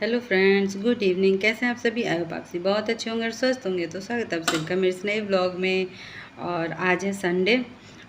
Hello friends, good evening. कैसे हैं आप सभी? आई होप आप सभी बहुत अच्छे होंगे और स्वस्थ होंगे। तो स्वागत है आप सबका मेरे इस नए व्लॉग में। और आज है संडे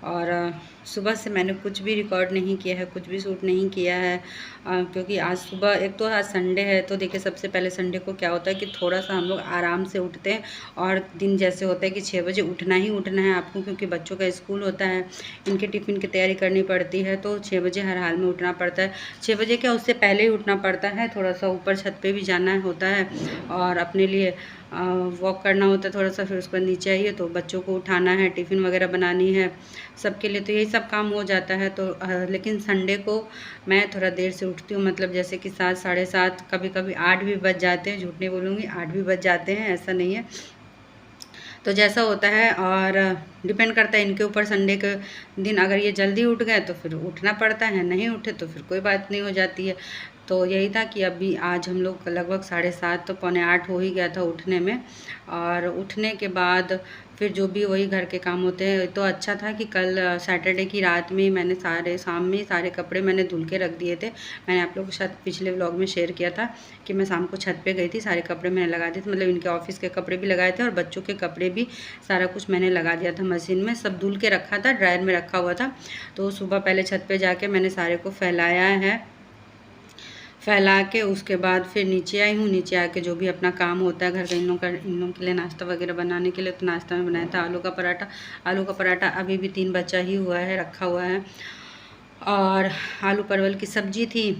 और सुबह से मैंने कुछ भी रिकॉर्ड नहीं किया है, कुछ भी शूट नहीं किया है, क्योंकि आज सुबह एक तो आज संडे है। तो देखिए, सबसे पहले संडे को क्या होता है कि थोड़ा सा हम लोग आराम से उठते हैं। और दिन जैसे होता है कि 6 बजे उठना ही उठना है आपको, क्योंकि बच्चों का स्कूल होता है, इनके टिफ़िन की तैयारी करनी पड़ती है। तो 6 बजे हर हाल में उठना पड़ता है। 6 बजे क्या, उससे पहले ही उठना पड़ता है। थोड़ा सा ऊपर छत पे भी जाना होता है और अपने लिए वॉक करना होता है थोड़ा सा। फिर उसके बाद नीचे आइए तो बच्चों को उठाना है, टिफ़िन वगैरह बनानी है सबके लिए। तो यही सब काम हो जाता है। तो लेकिन संडे को मैं थोड़ा देर से उठती हूँ, मतलब जैसे कि 7 साढ़े 7, कभी कभी 8 भी बज जाते हैं। झूठ नहीं बोलूँगी, 8 भी बज जाते हैं, ऐसा नहीं है। तो जैसा होता है और डिपेंड करता है इनके ऊपर। संडे के दिन अगर ये जल्दी उठ गए तो फिर उठना पड़ता है, नहीं उठे तो फिर कोई बात नहीं हो जाती है। तो यही था कि अभी आज हम लोग लगभग 7:30 तो पौने 8 हो ही गया था उठने में। और उठने के बाद फिर जो भी वही घर के काम होते हैं। तो अच्छा था कि कल सैटरडे की रात में मैंने शाम में सारे कपड़े मैंने धुल के रख दिए थे। मैंने आप लोगों के साथ पिछले व्लॉग में शेयर किया था कि मैं शाम को छत पे गई थी, सारे कपड़े मैंने लगा दिए थे। मतलब इनके ऑफिस के कपड़े भी लगाए थे और बच्चों के कपड़े भी, सारा कुछ मैंने लगा दिया था मशीन में। सब धुल के रखा था, ड्रायर में रखा हुआ था। तो सुबह पहले छत पे जाके मैंने सारे को फैलाया है। फैला के उसके बाद फिर नीचे आई हूँ। नीचे आके जो भी अपना काम होता है घर का, इन लोगों के लिए नाश्ता वगैरह बनाने के लिए। तो नाश्ता में बनाया था आलू का पराठा। आलू का पराठा अभी भी 3 बचा ही हुआ है, रखा हुआ है। और आलू परवल की सब्जी थी।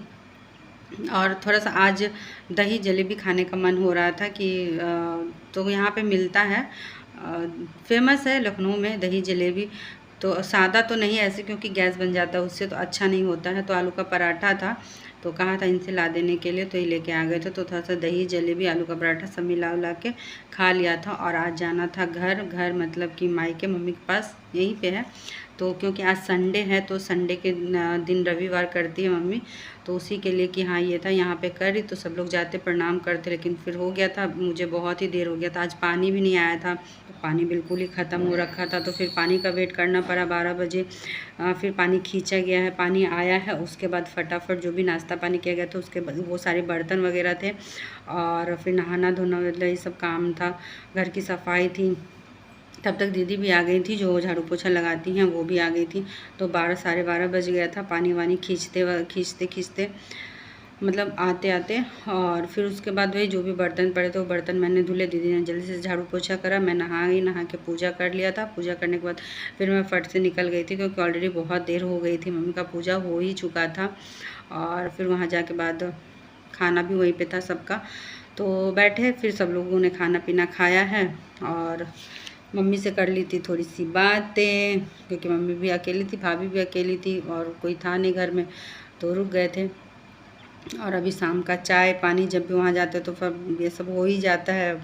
और थोड़ा सा आज दही जलेबी खाने का मन हो रहा था कि तो यहाँ पे मिलता है, फेमस है लखनऊ में दही जलेबी। तो सादा तो नहीं ऐसे, क्योंकि गैस बन जाता है उससे, तो अच्छा नहीं होता है। तो आलू का पराठा था, तो कहा था इनसे ला देने के लिए, तो ये लेके आ गए थे। तो थोड़ा सा दही जलेबी आलू का पराठा सब मिला उला के खा लिया था। और आज जाना था घर मतलब कि मायके मम्मी के पास, यहीं पे है। तो क्योंकि आज संडे है, तो संडे के दिन रविवार करती है मम्मी, तो उसी के लिए कि हाँ ये था यहाँ पे करी। तो सब लोग जाते प्रणाम करते, लेकिन फिर हो गया था, मुझे बहुत ही देर हो गया था। आज पानी भी नहीं आया था, तो पानी बिल्कुल ही ख़त्म हो रखा था। तो फिर पानी का वेट करना पड़ा 12 बजे। फिर पानी खींचा गया है, पानी आया है। उसके बाद फटाफट जो भी नाश्ता पानी किया गया था, उसके बाद वो सारे बर्तन वगैरह थे और फिर नहाना धोना मतलब ये सब काम था। घर की सफाई थी। तब तक दीदी भी आ गई थी, जो झाड़ू पोछा लगाती हैं, वो भी आ गई थी। तो 12 साढ़े 12 बज गया था पानी वानी खींचते मतलब आते आते। और फिर उसके बाद वही जो भी बर्तन पड़े थे वो बर्तन मैंने धुले। दीदी ने जल्दी से झाड़ू पोछा करा, मैं नहा गई, नहा के पूजा कर लिया था। पूजा करने के बाद फिर मैं फट से निकल गई थी, क्योंकि ऑलरेडी बहुत देर हो गई थी, मम्मी का पूजा हो ही चुका था। और फिर वहाँ जाके बाद खाना भी वहीं पे था सबका। तो बैठे, फिर सब लोगों ने खाना पीना खाया है। और मम्मी से कर ली थी थोड़ी सी बातें, क्योंकि मम्मी भी अकेली थी, भाभी भी अकेली थी और कोई था नहीं घर में, तो रुक गए थे। और अभी शाम का चाय पानी, जब भी वहाँ जाते तो फिर ये सब हो ही जाता है।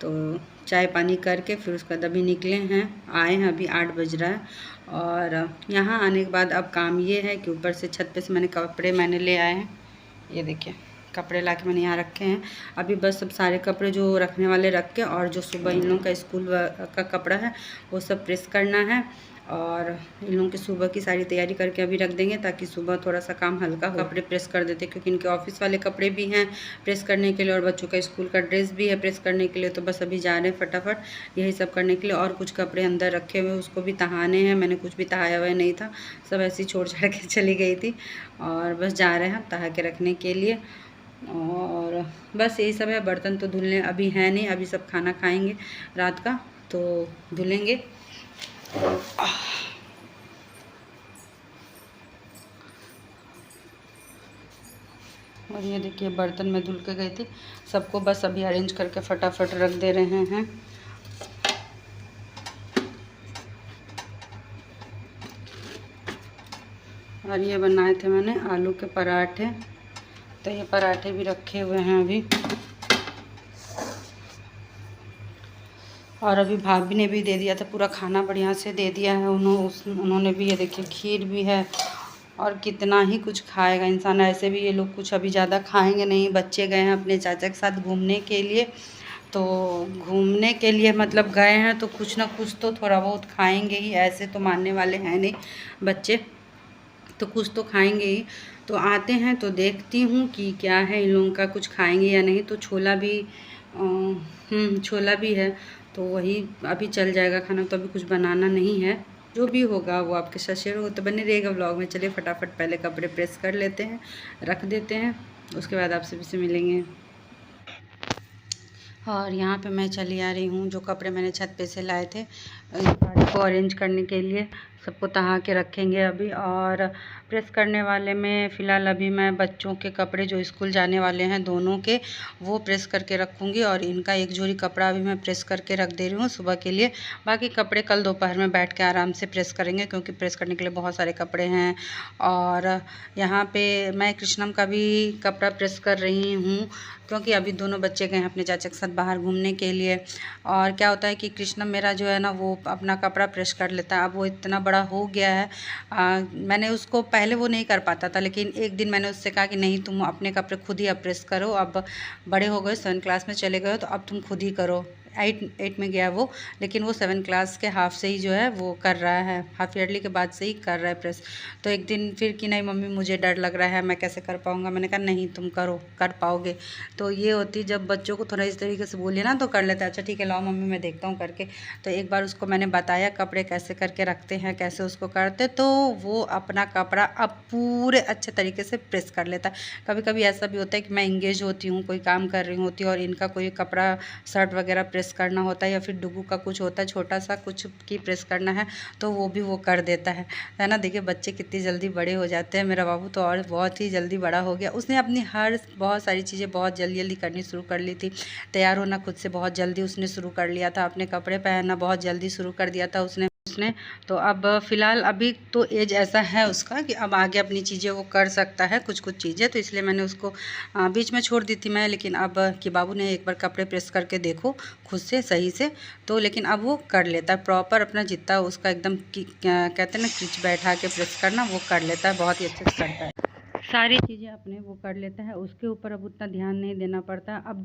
तो चाय पानी करके फिर उसके बाद अभी निकले हैं, आए हैं, अभी 8 बज रहा है। और यहाँ आने के बाद अब काम ये है कि ऊपर से छत पे से मैंने कपड़े ले आए हैं। ये देखिए, कपड़े ला के मैंने यहाँ रखे हैं। अभी बस सब सारे कपड़े जो रखने वाले रख के, और जो सुबह इन लोगों का स्कूल का कपड़ा है वो सब प्रेस करना है। और इन लोगों की सुबह की सारी तैयारी करके अभी रख देंगे, ताकि सुबह थोड़ा सा काम हल्का हो। कपड़े प्रेस कर देते, क्योंकि इनके ऑफिस वाले कपड़े भी हैं प्रेस करने के लिए, और बच्चों का स्कूल का ड्रेस भी है प्रेस करने के लिए। तो बस अभी जा रहे हैं फटाफट यही सब करने के लिए। और कुछ कपड़े अंदर रखे हुए, उसको भी तहाने हैं, मैंने कुछ भी तहाया हुआ नहीं था, सब ऐसे ही छोड़ छाड़ के चली गई थी। और बस जा रहे हैं तहा के रखने के लिए। और बस यही सब है। बर्तन तो धुलने अभी है नहीं, अभी सब खाना खाएंगे रात का तो धुलेंगे। और ये देखिए, बर्तन में धुल के गई थी, सबको बस अभी अरेंज करके फटाफट रख दे रहे हैं। और ये बनाए थे मैंने आलू के पराठे, तो ये पराठे भी रखे हुए हैं अभी। और अभी भाभी ने भी दे दिया था, पूरा खाना बढ़िया से दे दिया है उन्होंने भी। ये देखिए, खीर भी है। और कितना ही कुछ खाएगा इंसान, ऐसे भी ये लोग कुछ अभी ज़्यादा खाएंगे नहीं। बच्चे गए हैं अपने चाचा के साथ घूमने के लिए, तो घूमने के लिए मतलब गए हैं, तो कुछ ना कुछ तो थोड़ा बहुत खाएंगे ही, ऐसे तो मानने वाले हैं नहीं बच्चे, तो कुछ तो खाएंगे ही। तो आते हैं तो देखती हूँ कि क्या है, इन लोगों का कुछ खाएंगे या नहीं। तो छोला भी छोला भी है, तो वही अभी चल जाएगा खाना, तो अभी कुछ बनाना नहीं है। जो भी होगा वो आपके साथ शेयर होगा, तो बने रहेगा व्लॉग में। चलिए फटाफट पहले कपड़े प्रेस कर लेते हैं, रख देते हैं, उसके बाद आपसे भी से मिलेंगे। और यहाँ पे मैं चली आ रही हूँ, जो कपड़े मैंने छत पे से लाए थे गाड़ी को अरेंज करने के लिए, सबको तहा के रखेंगे अभी। और प्रेस करने वाले में फ़िलहाल अभी मैं बच्चों के कपड़े जो स्कूल जाने वाले हैं दोनों के, वो प्रेस करके रखूँगी। और इनका एक जोड़ी कपड़ा अभी मैं प्रेस करके रख दे रही हूँ सुबह के लिए। बाकी कपड़े कल दोपहर में बैठ के आराम से प्रेस करेंगे, क्योंकि प्रेस करने के लिए बहुत सारे कपड़े हैं। और यहाँ पे मैं कृष्णम का भी कपड़ा प्रेस कर रही हूँ, क्योंकि अभी दोनों बच्चे गए हैं अपने चाचा के साथ बाहर घूमने के लिए। और क्या होता है कि कृष्णम मेरा जो है ना, वो अपना कपड़ा प्रेस कर लेता है। अब वो इतना बड़ा हो गया है, मैंने उसको पहले वो नहीं कर पाता था, लेकिन एक दिन मैंने उससे कहा कि नहीं, तुम अपने कपड़े खुद ही अब प्रेस करो। अब बड़े हो गए, 7 क्लास में चले गए, तो अब तुम खुद ही करो। 8 में गया वो, लेकिन वो 7 क्लास के हाफ से ही जो है वो कर रहा है, हाफ ईयरली के बाद से ही कर रहा है प्रेस। तो एक दिन फिर कि नहीं मम्मी, मुझे डर लग रहा है, मैं कैसे कर पाऊँगा। मैंने कहा नहीं, तुम करो, कर पाओगे। तो ये होती, जब बच्चों को थोड़ा इस तरीके से बोलिए ना तो कर लेते हैं। अच्छा ठीक है, लाओ मम्मी मैं देखता हूँ करके। तो एक बार उसको मैंने बताया कपड़े कैसे करके रखते हैं, कैसे उसको करते, तो वो अपना कपड़ा अब पूरे अच्छे तरीके से प्रेस कर लेता है। कभी कभी ऐसा भी होता है कि मैं इंगेज होती हूँ, कोई काम कर रही होती हूँ, और इनका कोई कपड़ा शर्ट वगैरह प्रेस करना होता है, या फिर डुगू का कुछ होता है छोटा सा कुछ की प्रेस करना है, तो वो भी वो कर देता है ना। देखिए बच्चे कितनी जल्दी बड़े हो जाते हैं। मेरा बाबू तो और बहुत ही जल्दी बड़ा हो गया। उसने अपनी बहुत सारी चीज़ें बहुत जल्दी जल्दी करनी शुरू कर ली थी। तैयार होना खुद से बहुत जल्दी उसने शुरू कर लिया था, अपने कपड़े पहनना बहुत जल्दी शुरू कर दिया था उसने। तो अब फ़िलहाल अभी तो एज ऐसा है उसका कि अब आगे अपनी चीज़ें वो कर सकता है, कुछ कुछ चीज़ें। तो इसलिए मैंने उसको बीच में छोड़ दी थी मैं, लेकिन अब कि बाबू ने एक बार कपड़े प्रेस करके देखो खुद से सही से, तो लेकिन अब वो कर लेता है प्रॉपर अपना, जितना उसका एकदम कहते हैं ना खिंच बैठा के प्रेस करना, वो कर लेता है, बहुत ही अच्छे से करता है। सारी चीज़ें अपने वो कर लेता है, उसके ऊपर अब उतना ध्यान नहीं देना पड़ता। अब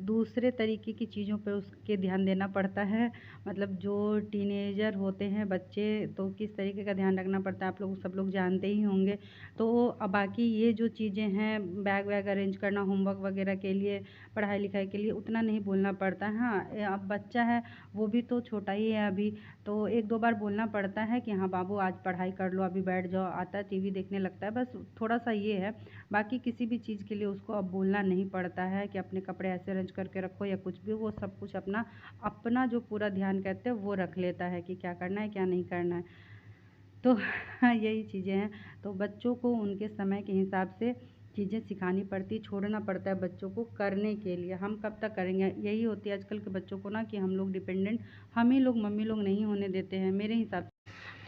दूसरे तरीके की चीज़ों पे उसके ध्यान देना पड़ता है। मतलब जो टीनेजर होते हैं बच्चे, तो किस तरीके का ध्यान रखना पड़ता है आप लोग सब लोग जानते ही होंगे। तो अब बाकी ये जो चीज़ें हैं, बैग वैग अरेंज करना, होमवर्क वगैरह के लिए, पढ़ाई लिखाई के लिए, उतना नहीं बोलना पड़ता है। हाँ, अब बच्चा है, वो भी तो छोटा ही है अभी, तो 1-2 बार बोलना पड़ता है कि हाँ बाबू आज पढ़ाई कर लो, अभी बैठ जाओ, आता है टीवी देखने लगता है, बस थोड़ा सा ये है। बाकी किसी भी चीज़ के लिए उसको अब बोलना नहीं पड़ता है कि अपने कपड़े ऐसे अरेंज करके रखो या कुछ भी। वो सब कुछ अपना अपना जो पूरा ध्यान कहते हैं वो रख लेता है कि क्या करना है क्या नहीं करना है। तो यही चीज़ें हैं। तो बच्चों को उनके समय के हिसाब से चीज़ें सिखानी पड़ती, छोड़ना पड़ता है बच्चों को करने के लिए। हम कब तक करेंगे, यही होती है आजकल के बच्चों को ना, कि हम लोग डिपेंडेंट, हम ही लोग मम्मी लोग नहीं होने देते हैं मेरे हिसाब से।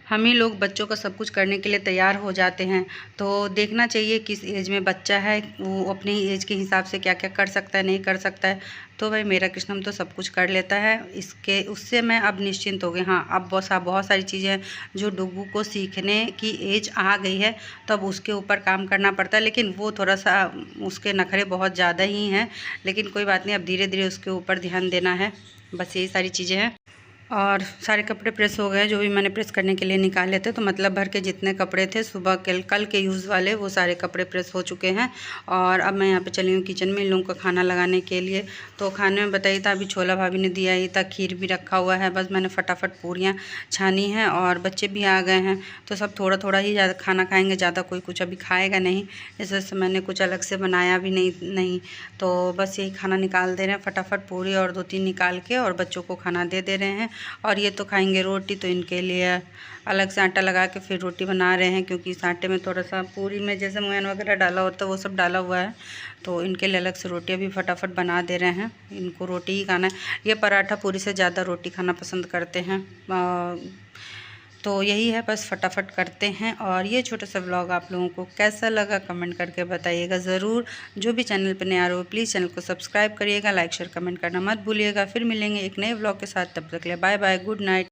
हम ही लोग बच्चों का सब कुछ करने के लिए तैयार हो जाते हैं। तो देखना चाहिए किस एज में बच्चा है, वो अपनी एज के हिसाब से क्या क्या कर सकता है, नहीं कर सकता है। तो भाई मेरा कृष्णम तो सब कुछ कर लेता है, इसके उससे मैं अब निश्चिंत हो गई। हाँ, अब बहुत सारी चीज़ें हैं जो डुगू को सीखने की एज आ गई है, तो अब उसके ऊपर काम करना पड़ता है। लेकिन वो थोड़ा सा उसके नखरे बहुत ज़्यादा ही हैं, लेकिन कोई बात नहीं, अब धीरे धीरे उसके ऊपर ध्यान देना है। बस यही सारी चीज़ें हैं। और सारे कपड़े प्रेस हो गए जो भी मैंने प्रेस करने के लिए निकाले थे। तो मतलब भर के जितने कपड़े थे सुबह कल के यूज़ वाले, वो सारे कपड़े प्रेस हो चुके हैं। और अब मैं यहाँ पे चली हूँ किचन में इन लोगों को खाना लगाने के लिए। तो खाने में बताइए था, अभी छोला भाभी ने दिया ही था, खीर भी रखा हुआ है, बस मैंने फटाफट पूरियाँ छानी हैं। और बच्चे भी आ गए हैं, तो सब थोड़ा थोड़ा ही ज़्यादा खाना खाएँगे, ज़्यादा कोई कुछ अभी खाएगा नहीं, इस वजह से मैंने कुछ अलग से बनाया भी नहीं। तो बस यही खाना निकाल दे रहे हैं फटाफट, पूरी और 2-3 निकाल के, और बच्चों को खाना दे दे रहे हैं। और ये तो खाएंगे रोटी, तो इनके लिए अलग से आटा लगा के फिर रोटी बना रहे हैं, क्योंकि इस आटे में थोड़ा सा पूरी में जैसे मोयन वगैरह डाला होता है वो सब डाला हुआ है। तो इनके लिए अलग से रोटियां भी फटाफट बना दे रहे हैं, इनको रोटी ही खाना है। ये पराठा पूरी से ज़्यादा रोटी खाना पसंद करते हैं। तो यही है, बस फटाफट करते हैं। और ये छोटा सा व्लॉग आप लोगों को कैसा लगा कमेंट करके बताइएगा ज़रूर। जो भी चैनल पर नए आ रहे हो प्लीज़ चैनल को सब्सक्राइब करिएगा, लाइक शेयर कमेंट करना मत भूलिएगा। फिर मिलेंगे एक नए व्लॉग के साथ, तब तक के लिए बाय बाय, गुड नाइट।